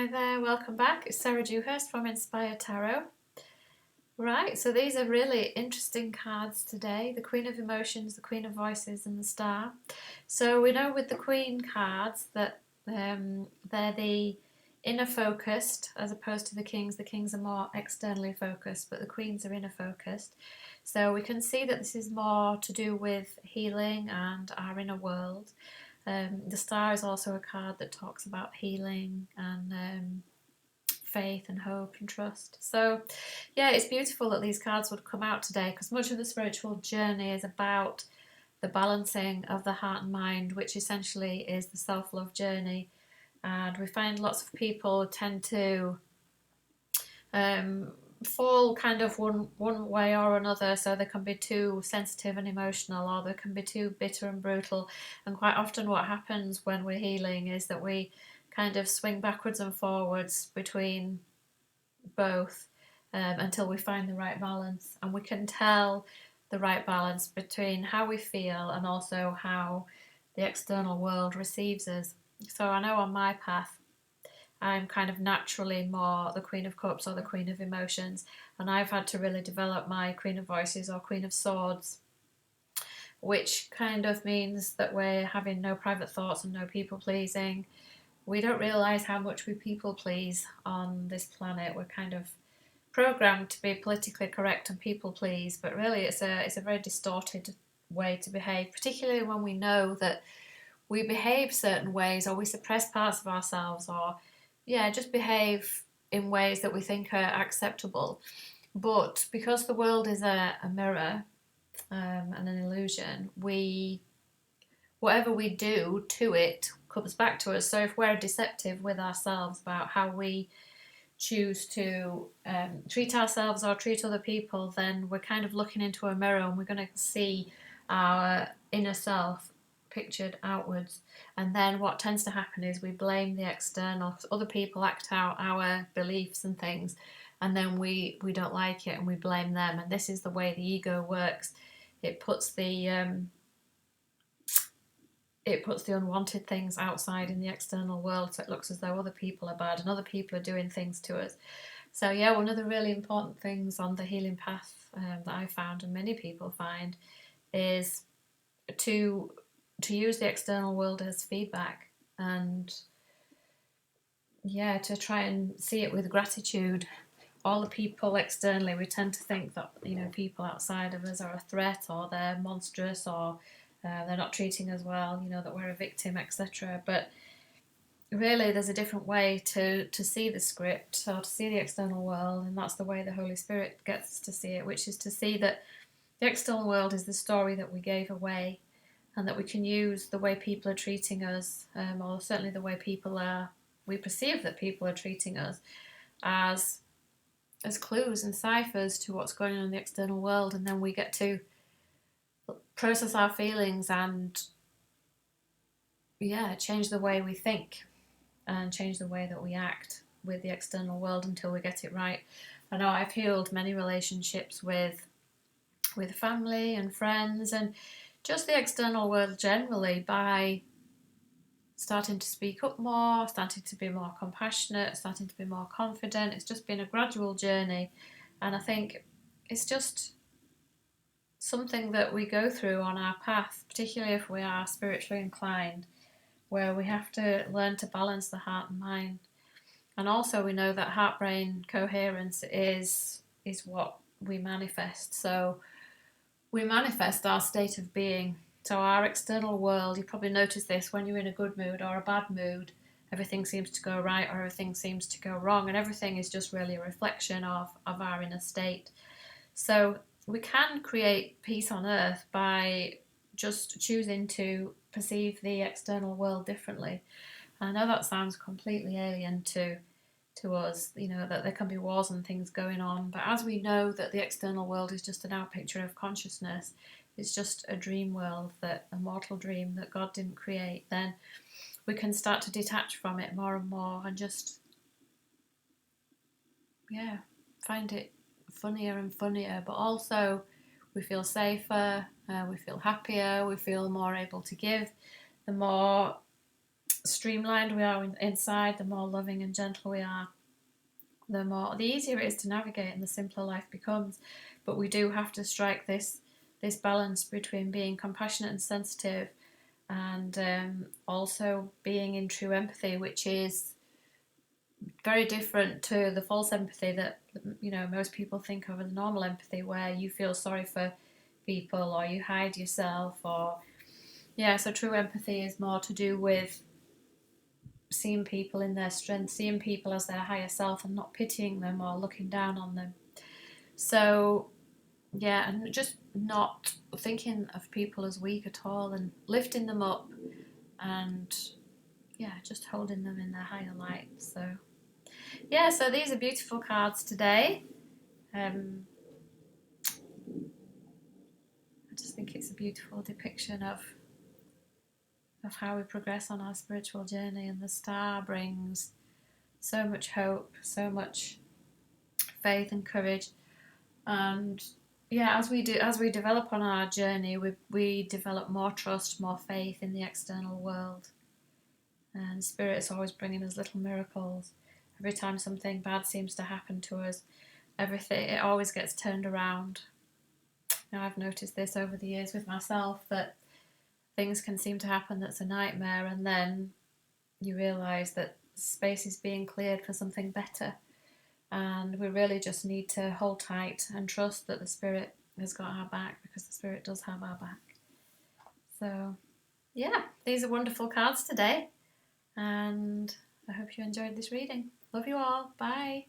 Hi there, welcome back. It's Sarah Dewhurst from Inspire Tarot. Right, so these are really interesting cards today. The Queen of Emotions, the Queen of Voices and the Star. So we know with the Queen cards that they're the inner focused as opposed to the Kings. The Kings are more externally focused, but the Queens are inner focused. So we can see that this is more to do with healing and our inner world. The Star is also a card that talks about healing and faith and hope and trust. So yeah, it's beautiful that these cards would come out today, because much of the spiritual journey is about the balancing of the heart and mind, which essentially is the self-love journey. And we find lots of people tend to fall kind of one way or another. So they can be too sensitive and emotional, or they can be too bitter and brutal. And quite often what happens when we're healing is that we kind of swing backwards and forwards between both until we find the right balance. And we can tell the right balance between how we feel and also how the external world receives us. So I know on my path, I'm kind of naturally more the Queen of Cups or the Queen of Emotions, and I've had to really develop my Queen of Voices or Queen of Swords, which kind of means that we're having no private thoughts and no people pleasing. We don't realise how much we people please on this planet. We're kind of programmed to be politically correct and people please, but really it's a very distorted way to behave, particularly when we know that we behave certain ways, or we suppress parts of ourselves, or just behave in ways that we think are acceptable. But because the world is a mirror and an illusion, whatever we do to it comes back to us. So if we're deceptive with ourselves about how we choose to treat ourselves or treat other people, then we're kind of looking into a mirror and we're going to see our inner self pictured outwards. And then what tends to happen is we blame the external. Other people act out our beliefs and things, and then we don't like it and we blame them. And this is the way the ego works. It puts the unwanted things outside in the external world, so it looks as though other people are bad and other people are doing things to us. So yeah, one of the really important things on the healing path that I found, and many people find, is to use the external world as feedback, and to try and see it with gratitude. All the people externally, we tend to think that people outside of us are a threat, or they're monstrous, or they're not treating us well, that we're a victim, etc. But really there's a different way to see the script, or to see the external world, and that's the way the Holy Spirit gets us to see it, which is to see that the external world is the story that we gave away, and that we can use the way people are treating us, or certainly the way we perceive that people are treating us, as clues and ciphers to what's going on in the external world. And then we get to process our feelings and change the way we think and change the way that we act with the external world until we get it right. I know I've healed many relationships with family and friends and just the external world generally by starting to speak up more, starting to be more compassionate, starting to be more confident. It's just been a gradual journey, and I think it's just something that we go through on our path, particularly if we are spiritually inclined, where we have to learn to balance the heart and mind. And also we know that heart-brain coherence is what we manifest. So we manifest our state of being. So our external world, you probably notice this when you're in a good mood or a bad mood, everything seems to go right or everything seems to go wrong, and everything is just really a reflection of our inner state. So we can create peace on earth by just choosing to perceive the external world differently. I know that sounds completely alien to us, that there can be wars and things going on, but as we know that the external world is just an outpicture of consciousness, it's just a dream world, that a mortal dream that God didn't create, then we can start to detach from it more and more and just find it funnier and funnier. But also we feel safer, we feel happier, we feel more able to give. The more streamlined we are inside, the more loving and gentle we are, the easier it is to navigate and the simpler life becomes. But we do have to strike this balance between being compassionate and sensitive, and also being in true empathy, which is very different to the false empathy that most people think of as normal empathy, where you feel sorry for people or you hide yourself, or so true empathy is more to do with seeing people in their strength, seeing people as their higher self and not pitying them or looking down on them. So and just not thinking of people as weak at all, and lifting them up, and just holding them in their higher light. So these are beautiful cards today. I just think it's a beautiful depiction of how we progress on our spiritual journey, and the star brings so much hope, so much faith and courage. And as we develop on our journey, we develop more trust, more faith in the external world. And Spirit is always bringing us little miracles. Every time something bad seems to happen to us, it always gets turned around. Now, I've noticed this over the years with myself, that things can seem to happen that's a nightmare, and then you realise that space is being cleared for something better. And we really just need to hold tight and trust that the Spirit has got our back, because the Spirit does have our back. So, these are wonderful cards today, and I hope you enjoyed this reading. Love you all. Bye.